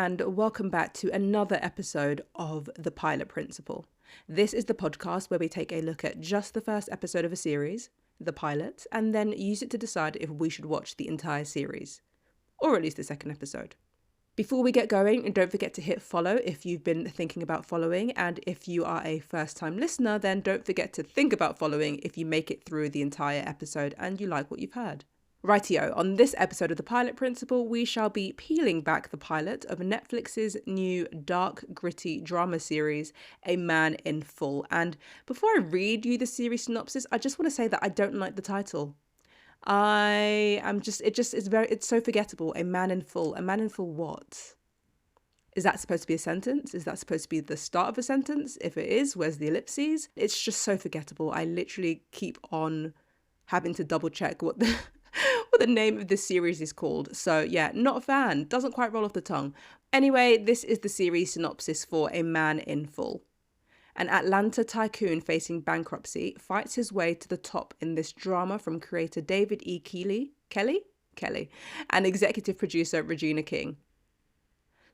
and welcome back to another episode of The Pilot Principle. This is the podcast where we take a look at just the first episode of a series, the pilot, and then use it to decide if we should watch the entire series, or at least the second episode. Before we get going, don't forget to hit follow if you've been thinking about following, and if you are a first-time listener, then don't forget to think about following if you make it through the entire episode and you like what you've heard. Rightio, on this episode of The Pilot Principle, we shall be peeling back the pilot of Netflix's new dark, gritty drama series, A Man in Full. And before I read you the series synopsis, I just want to say that I don't like the title. It's so forgettable. A Man in Full. A Man in Full what? Is that supposed to be a sentence? Is that supposed to be the start of a sentence? If it is, where's the ellipses? It's just so forgettable. I literally keep on having to double check what the name of this series is called. So yeah, not a fan. Doesn't quite roll off the tongue. Anyway, this is the series synopsis for A Man in Full. An Atlanta tycoon facing bankruptcy fights his way to the top in this drama from creator David E. Kelly, and executive producer Regina King.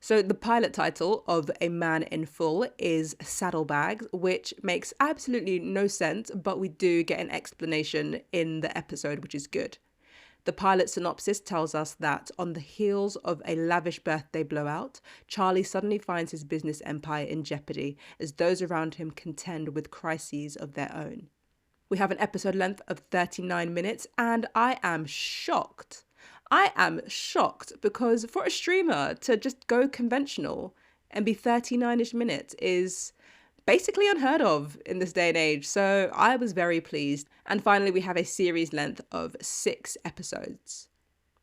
So the pilot title of A Man in Full is Saddlebags, which makes absolutely no sense, but we do get an explanation in the episode, which is good. The pilot synopsis tells us that on the heels of a lavish birthday blowout, Charlie suddenly finds his business empire in jeopardy as those around him contend with crises of their own. We have an episode length of 39 minutes, and I am shocked. Because for a streamer to just go conventional and be 39-ish minutes is basically unheard of in this day and age, so I was very pleased. And finally, we have a series length of 6 episodes.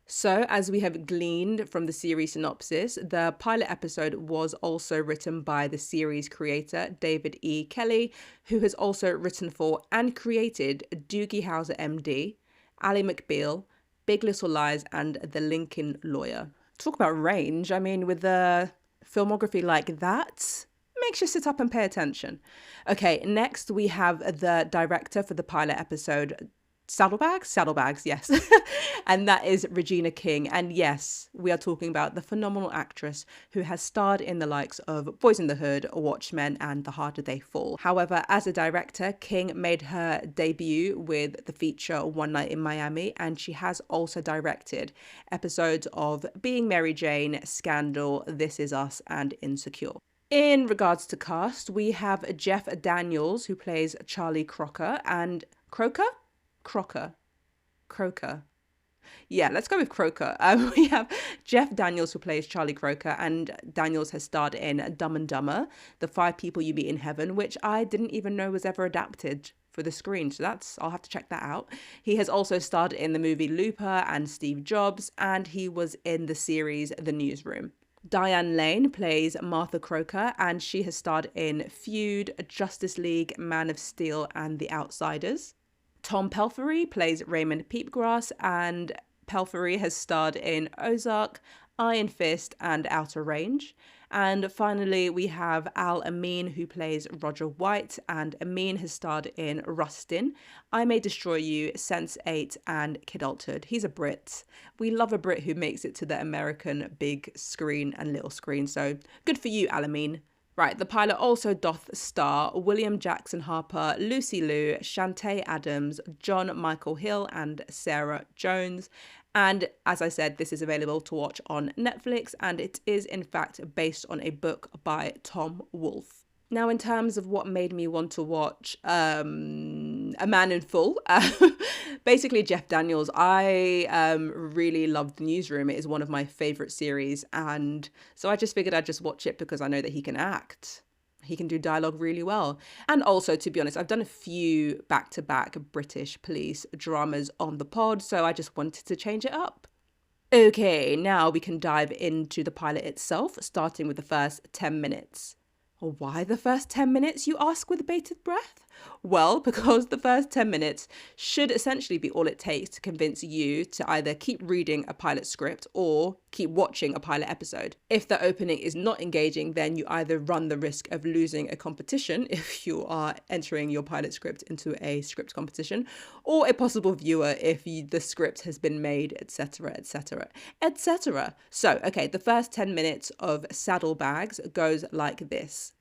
So, as we have gleaned from the series synopsis, the pilot episode was also written by the series creator, David E. Kelly, who has also written for and created Doogie Howser MD, Ally McBeal, Big Little Lies, and The Lincoln Lawyer. Talk about range. I mean, with the filmography like that, makes you sit up and pay attention. Okay, next we have the director for the pilot episode, Saddlebags, yes. And that is Regina King. And yes, we are talking about the phenomenal actress who has starred in the likes of Boys in the Hood, Watchmen, and The Harder They Fall. However, as a director, King made her debut with the feature One Night in Miami, and she has also directed episodes of Being Mary Jane, Scandal, This Is Us, and Insecure. In regards to cast, we have Jeff Daniels, who plays Charlie Croker, and Croker. Yeah, let's go with Croker. We have Jeff Daniels, who plays Charlie Croker, and Daniels has starred in Dumb and Dumber, The 5 People You Meet in Heaven, which I didn't even know was ever adapted for the screen, so I'll have to check that out. He has also starred in the movie Looper and Steve Jobs, and he was in the series The Newsroom. Diane Lane plays Martha Croker, and she has starred in Feud, Justice League, Man of Steel, and The Outsiders. Tom Pelphrey plays Raymond Peepgrass, and Pelphrey has starred in Ozark, Iron Fist, and Outer Range. And finally, we have Al Amin, who plays Roger White, and Amin has starred in Rustin, I May Destroy You, Sense8, and Kidulthood. He's a Brit. We love a Brit who makes it to the American big screen and little screen, so good for you, Al Amin. Right, the pilot also doth star William Jackson Harper, Lucy Liu, Shantae Adams, John Michael Hill, and Sarah Jones. And as I said, this is available to watch on Netflix, and it is in fact based on a book by Tom Wolfe. Now, in terms of what made me want to watch A Man in Full, basically Jeff Daniels. I really love The Newsroom. It is one of my favourite series, and so I just figured I'd just watch it because I know that he can act. He can do dialogue really well. And also, to be honest, I've done a few back-to-back British police dramas on the pod, so I just wanted to change it up. Okay, now we can dive into the pilot itself, starting with the first 10 minutes. Why the first 10 minutes, you ask with bated breath? Well, because the first 10 minutes should essentially be all it takes to convince you to either keep reading a pilot script or keep watching a pilot episode. If the opening is not engaging, then you either run the risk of losing a competition if you are entering your pilot script into a script competition, or a possible viewer if the script has been made, etc., etc., etc. So, okay, the first 10 minutes of Saddlebags goes like this.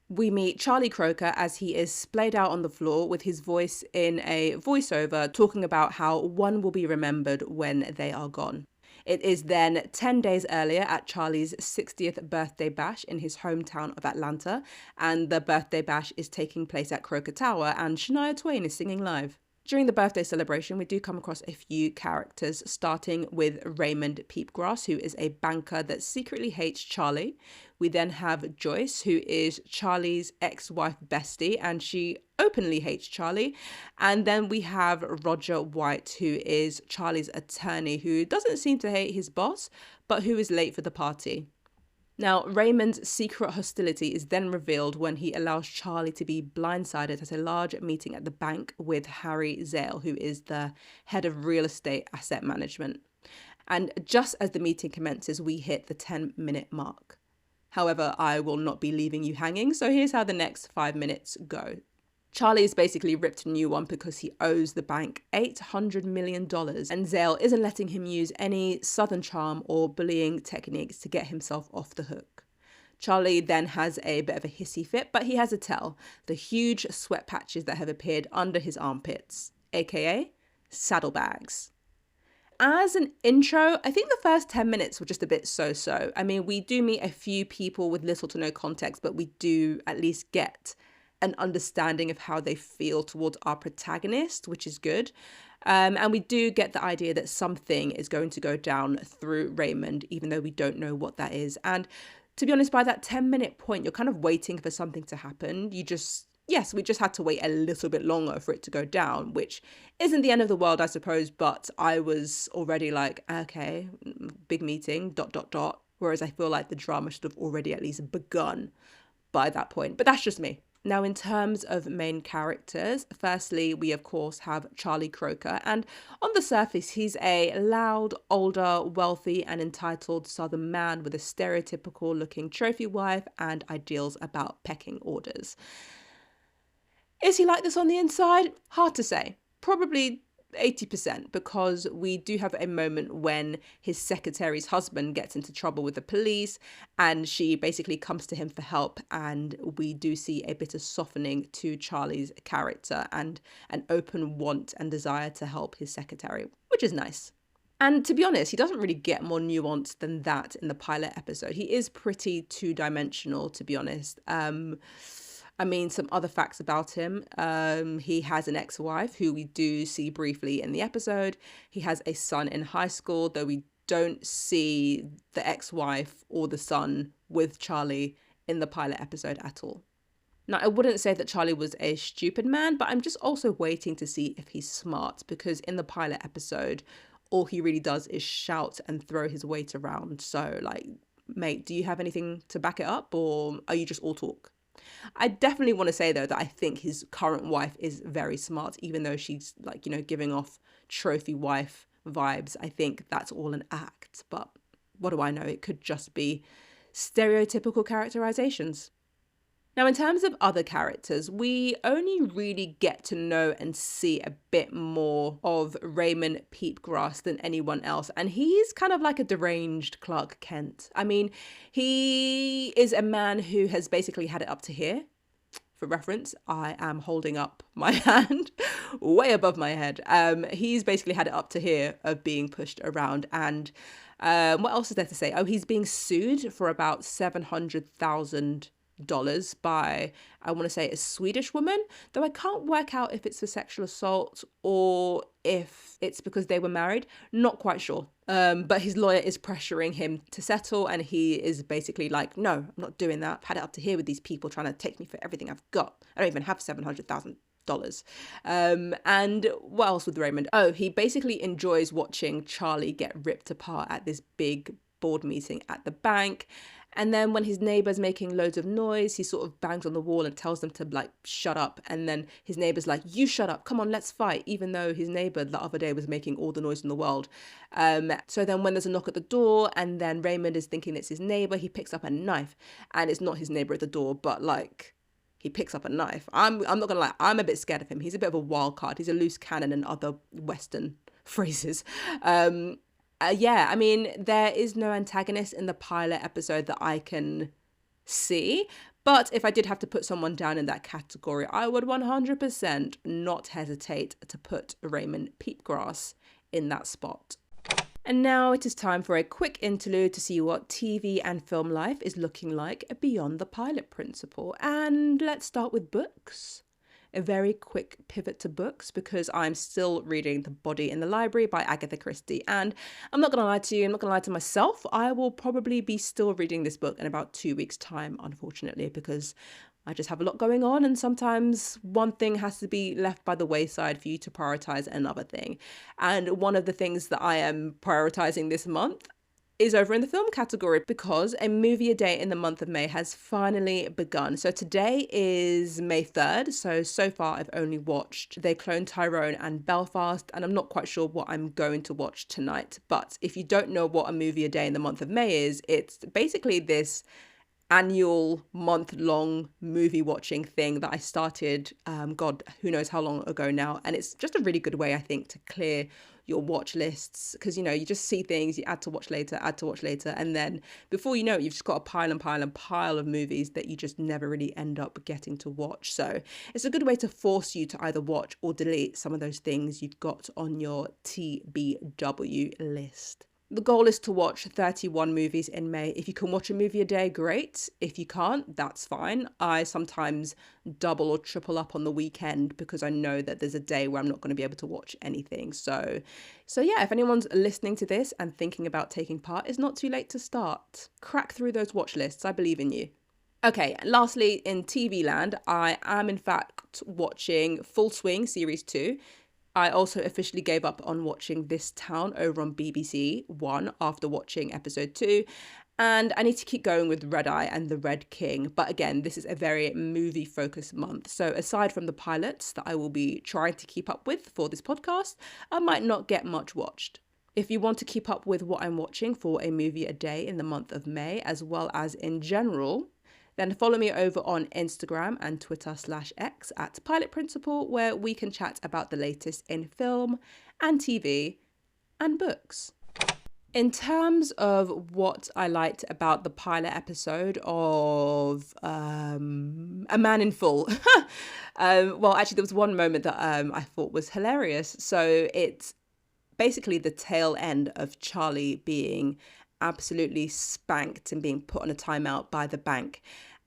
We meet Charlie Croker as he is splayed out on the floor with his voice in a voiceover talking about how one will be remembered when they are gone. It is then 10 days earlier at Charlie's 60th birthday bash in his hometown of Atlanta, and the birthday bash is taking place at Croker Tower, and Shania Twain is singing live. During the birthday celebration, we do come across a few characters, starting with Raymond Peepgrass, who is a banker that secretly hates Charlie. We then have Joyce, who is Charlie's ex-wife bestie, and she openly hates Charlie. And then we have Roger White, who is Charlie's attorney, who doesn't seem to hate his boss, but who is late for the party. Now, Raymond's secret hostility is then revealed when he allows Charlie to be blindsided at a large meeting at the bank with Harry Zale, who is the head of real estate asset management. And just as the meeting commences, we hit the 10-minute mark. However, I will not be leaving you hanging, so here's how the next 5 minutes go. Charlie is basically ripped a new one because he owes the bank $800 million, and Zale isn't letting him use any southern charm or bullying techniques to get himself off the hook. Charlie then has a bit of a hissy fit, but he has a tell: the huge sweat patches that have appeared under his armpits, aka saddlebags. As an intro, I think the first 10 minutes were just a bit so-so. I mean, we do meet a few people with little to no context, but we do at least get an understanding of how they feel towards our protagonist, which is good. And we do get the idea that something is going to go down through Raymond, even though we don't know what that is. And to be honest, by that 10-minute point, you're kind of waiting for something to happen. We just had to wait a little bit longer for it to go down, which isn't the end of the world, I suppose. But I was already like, okay, big meeting, ... Whereas I feel like the drama should have already at least begun by that point. But that's just me. Now, in terms of main characters, firstly, we of course have Charlie Croker, and on the surface, he's a loud, older, wealthy and entitled Southern man with a stereotypical looking trophy wife and ideals about pecking orders. Is he like this on the inside? Hard to say. Probably 80%, because we do have a moment when his secretary's husband gets into trouble with the police and she basically comes to him for help, and we do see a bit of softening to Charlie's character and an open want and desire to help his secretary, which is nice. And to be honest, he doesn't really get more nuanced than that in the pilot episode. He is pretty two-dimensional, to be honest. I mean, some other facts about him. He has an ex-wife who we do see briefly in the episode. He has a son in high school, though we don't see the ex-wife or the son with Charlie in the pilot episode at all. Now, I wouldn't say that Charlie was a stupid man, but I'm just also waiting to see if he's smart, because in the pilot episode, all he really does is shout and throw his weight around. So, like, mate, do you have anything to back it up, or are you just all talk? I definitely want to say, though, that I think his current wife is very smart, even though she's, like, you know, giving off trophy wife vibes. I think that's all an act, but what do I know? It could just be stereotypical characterizations. Now, in terms of other characters, we only really get to know and see a bit more of Raymond Peepgrass than anyone else. And he's kind of like a deranged Clark Kent. I mean, he is a man who has basically had it up to here. For reference, I am holding up my hand way above my head. He's basically had it up to here of being pushed around. And what else is there to say? Oh, he's being sued for about $700,000 by, I want to say, a Swedish woman, though I can't work out if it's for sexual assault or if it's because they were married. Not quite sure. But his lawyer is pressuring him to settle, and he is basically like, no, I'm not doing that. I've had it up to here with these people trying to take me for everything I've got. I don't even have $700,000. And what else with Raymond? Oh, he basically enjoys watching Charlie get ripped apart at this big board meeting at the bank. And then when his neighbor's making loads of noise, he sort of bangs on the wall and tells them to like shut up. And then his neighbor's like, you shut up, come on, let's fight, even though his neighbor the other day was making all the noise in the world. So then when there's a knock at the door and then Raymond is thinking it's his neighbor, he picks up a knife, and it's not his neighbor at the door, but like he picks up a knife. I'm not gonna lie, I'm a bit scared of him. He's a bit of a wild card. He's a loose cannon and other Western phrases. Yeah, I mean, there is no antagonist in the pilot episode that I can see. But if I did have to put someone down in that category, I would 100% not hesitate to put Raymond Peepgrass in that spot. And now it is time for a quick interlude to see what TV and film life is looking like beyond the pilot principle. And let's start with books. A very quick pivot to books because I'm still reading The Body in the Library by Agatha Christie. And I'm not going to lie to you, I'm not going to lie to myself. I will probably be still reading this book in about 2 weeks' time, unfortunately, because I just have a lot going on, and sometimes one thing has to be left by the wayside for you to prioritize another thing. And one of the things that I am prioritizing this month is over in the film category because a movie a day in the month of May has finally begun. So today is May 3rd. So far I've only watched They Clone Tyrone and Belfast, and I'm not quite sure what I'm going to watch tonight. But if you don't know what a movie a day in the month of May is, it's basically this annual month-long movie watching thing that I started, God, who knows how long ago now. And it's just a really good way, I think, to clear your watch lists, because you just see things, you add to watch later, and then before you know it, you've just got a pile of movies that you just never really end up getting to watch. So it's a good way to force you to either watch or delete some of those things you've got on your TBW list. The goal is to watch 31 movies in May. If you can watch a movie a day, great. If you can't, that's fine. I sometimes double or triple up on the weekend because I know that there's a day where I'm not going to be able to watch anything. So yeah, if anyone's listening to this and thinking about taking part, it's not too late to start. Crack through those watch lists. I believe in you. Okay, lastly, in TV land, I am in fact watching Full Swing Series 2. I also officially gave up on watching This Town over on BBC One after watching episode 2. And I need to keep going with Red Eye and The Red King. But again, this is a very movie-focused month. So aside from the pilots that I will be trying to keep up with for this podcast, I might not get much watched. If you want to keep up with what I'm watching for a movie a day in the month of May, as well as in general, then follow me over on Instagram and Twitter/X at Pilot Principle, where we can chat about the latest in film and TV and books. In terms of what I liked about the pilot episode of A Man in Full, well, actually, there was one moment that I thought was hilarious. So it's basically the tail end of Charlie being absolutely spanked and being put on a timeout by the bank.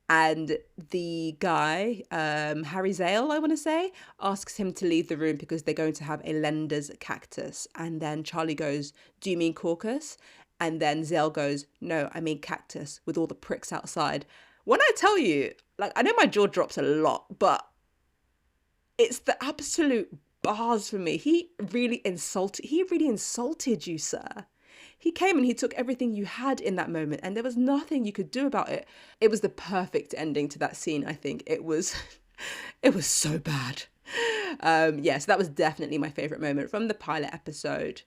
And the guy, Harry Zale, I want to say, asks him to leave the room because they're going to have a lender's cactus. And then Charlie goes, do you mean caucus? And then Zale goes, no, I mean cactus, with all the pricks outside. When I tell you, like, I know my jaw drops a lot, but it's the absolute bars for me. He really insulted you, sir. He came and he took everything you had in that moment, and there was nothing you could do about it. It was the perfect ending to that scene, I think. It was so bad. So that was definitely my favourite moment from the pilot episode.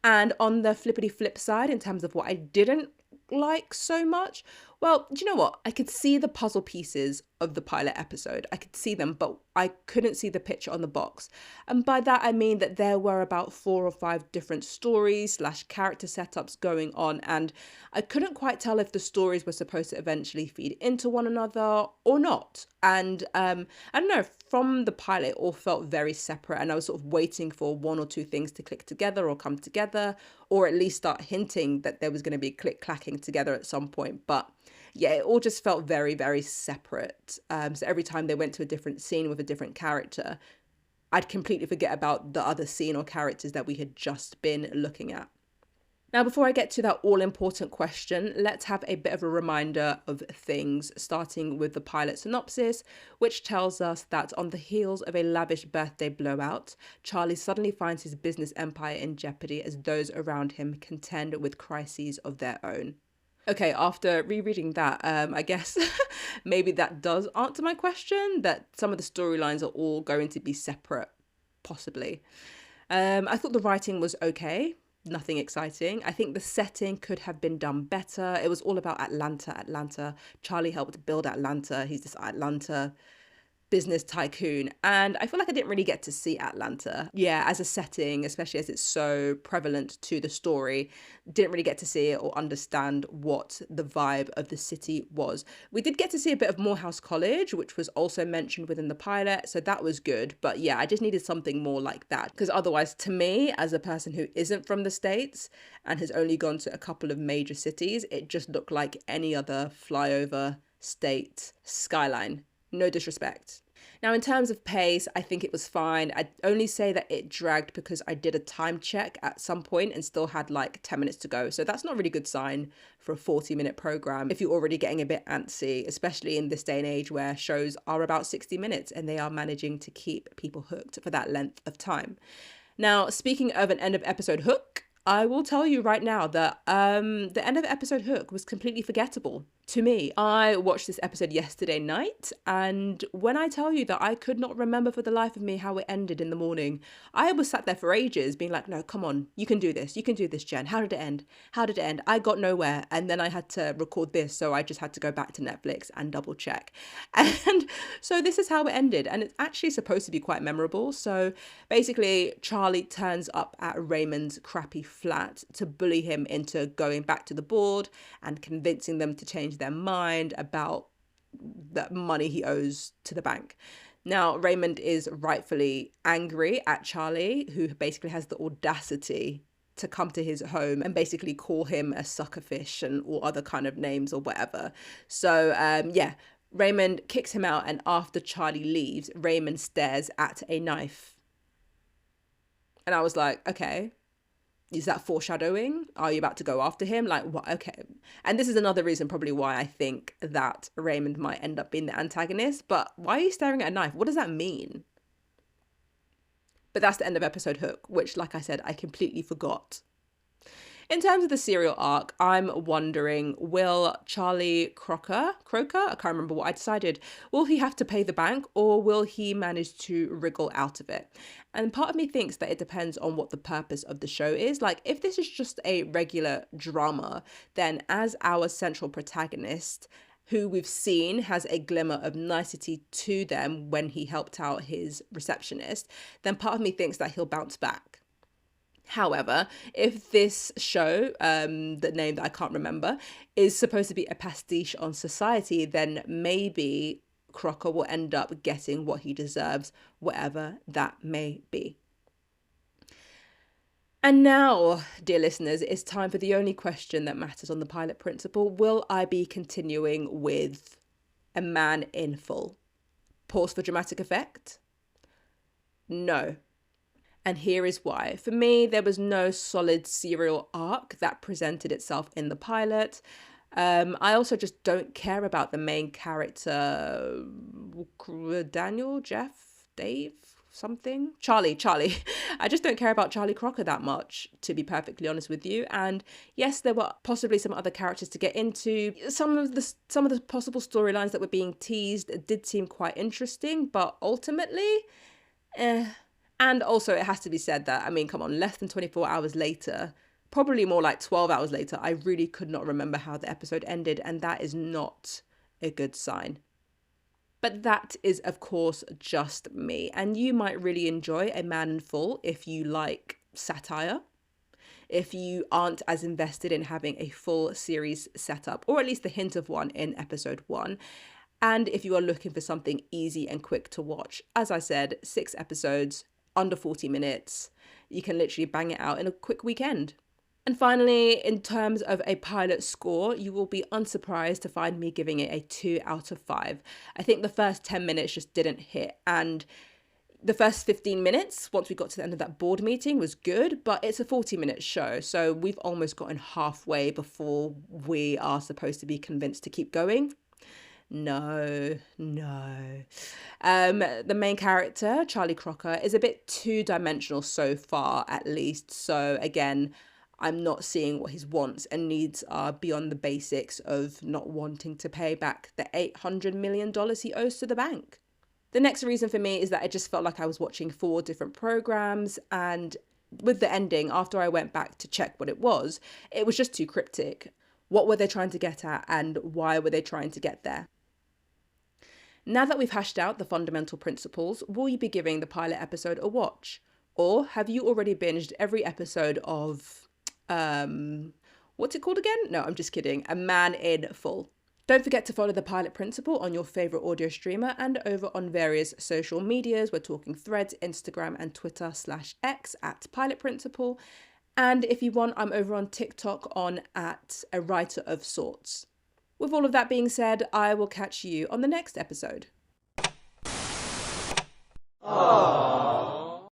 And on the flippity flip side, in terms of what I didn't like so much, well, do you know what? I could see the puzzle pieces of the pilot episode. I could see them, but I couldn't see the picture on the box. And by that, I mean that there were about 4 or 5 different stories / character setups going on. And I couldn't quite tell if the stories were supposed to eventually feed into one another or not. And I don't know, from the pilot, it all felt very separate. And I was sort of waiting for 1 or 2 things to click together or come together, or at least start hinting that there was going to be click-clacking together at some point. But yeah, it all just felt very, very separate. So every time they went to a different scene with a different character, I'd completely forget about the other scene or characters that we had just been looking at. Now, before I get to that all-important question, let's have a bit of a reminder of things, starting with the pilot synopsis, which tells us that on the heels of a lavish birthday blowout, Charlie suddenly finds his business empire in jeopardy as those around him contend with crises of their own. Okay, after rereading that, I guess maybe that does answer my question, that some of the storylines are all going to be separate, possibly. I thought the writing was okay, nothing exciting. I think the setting could have been done better. It was all about Atlanta. Charlie helped build Atlanta. He's this Atlanta business tycoon, and I feel like I didn't really get to see Atlanta, yeah, as a setting, especially as it's so prevalent to the story. Didn't really get to see it or understand what the vibe of the city was. We did get to see a bit of Morehouse College, which was also mentioned within the pilot, so that was good. But yeah, I just needed something more like that, because otherwise, to me, as a person who isn't from the States and has only gone to a couple of major cities, it just looked like any other flyover state skyline. No disrespect. Now, in terms of pace, I think it was fine. I'd only say that it dragged because I did a time check at some point and still had like 10 minutes to go. So that's not a really good sign for a 40-minute program if you're already getting a bit antsy, especially in this day and age where shows are about 60 minutes and they are managing to keep people hooked for that length of time. Now, speaking of an end of episode hook, I will tell you right now that the end of episode hook was completely forgettable to me. I watched this episode yesterday night, and when I tell you that I could not remember for the life of me how it ended in the morning, I was sat there for ages being like, no, come on, you can do this, Jen. How did it end? How did it end? I got nowhere, and then I had to record this, so I just had to go back to Netflix and double check. And so this is how it ended, and it's actually supposed to be quite memorable. So basically, Charlie turns up at Raymond's crappy flat to bully him into going back to the board and convincing them to change their mind about the money he owes to the bank. Now, Raymond is rightfully angry at Charlie, who basically has the audacity to come to his home and basically call him a suckerfish and all other kind of names or whatever. So, yeah, Raymond kicks him out, and after Charlie leaves, Raymond stares at a knife. And I was like, okay, is that foreshadowing? Are you about to go after him? Like, what? Okay. And this is another reason probably why I think that Raymond might end up being the antagonist. But why are you staring at a knife? What does that mean? But that's the end of episode hook, which, like I said, I completely forgot. In terms of the serial arc, I'm wondering, will Charlie Croker, I can't remember what I decided, will he have to pay the bank or will he manage to wriggle out of it? And part of me thinks that it depends on what the purpose of the show is. Like, if this is just a regular drama, then as our central protagonist, who we've seen has a glimmer of nicety to them when he helped out his receptionist, then part of me thinks that he'll bounce back. However, if this show, the name that I can't remember, is supposed to be a pastiche on Society, then maybe Crocker will end up getting what he deserves, whatever that may be. And now, dear listeners, it's time for the only question that matters on the pilot principle. Will I be continuing with A Man in Full? Pause for dramatic effect? No. And here is why. For me, there was no solid serial arc that presented itself in the pilot. I also just don't care about the main character, Daniel, Jeff, Dave, something? Charlie. I just don't care about Charlie Croker that much, to be perfectly honest with you. And yes, there were possibly some other characters to get into. Some of the possible storylines that were being teased did seem quite interesting, but ultimately, And also, it has to be said that, I mean, come on, less than 24 hours later, probably more like 12 hours later, I really could not remember how the episode ended, and that is not a good sign. But that is, of course, just me, and you might really enjoy A Man in Full if you like satire, if you aren't as invested in having a full series set up, or at least the hint of one in episode 1. And if you are looking for something easy and quick to watch, as I said, 6 episodes, under 40 minutes. You can literally bang it out in a quick weekend. And finally, in terms of a pilot score, you will be unsurprised to find me giving it a 2 out of 5. I think the first 10 minutes just didn't hit. And the first 15 minutes, once we got to the end of that board meeting, was good, but it's a 40-minute show. So we've almost gotten halfway before we are supposed to be convinced to keep going. No. The main character, Charlie Croker, is a bit two-dimensional so far, at least. So again, I'm not seeing what his wants and needs are beyond the basics of not wanting to pay back the $800 million he owes to the bank. The next reason for me is that I just felt like I was watching 4 different programs, and with the ending, after I went back to check what it was just too cryptic. What were they trying to get at, and why were they trying to get there? Now that we've hashed out the fundamental principles, will you be giving the pilot episode a watch? Or have you already binged every episode of, what's it called again? No, I'm just kidding. A Man in Full. Don't forget to follow the pilot principle on your favorite audio streamer and over on various social medias. We're talking Threads, Instagram, and Twitter /X at pilot principle. And if you want, I'm over on TikTok on at a writer of sorts. With all of that being said, I will catch you on the next episode. Aww.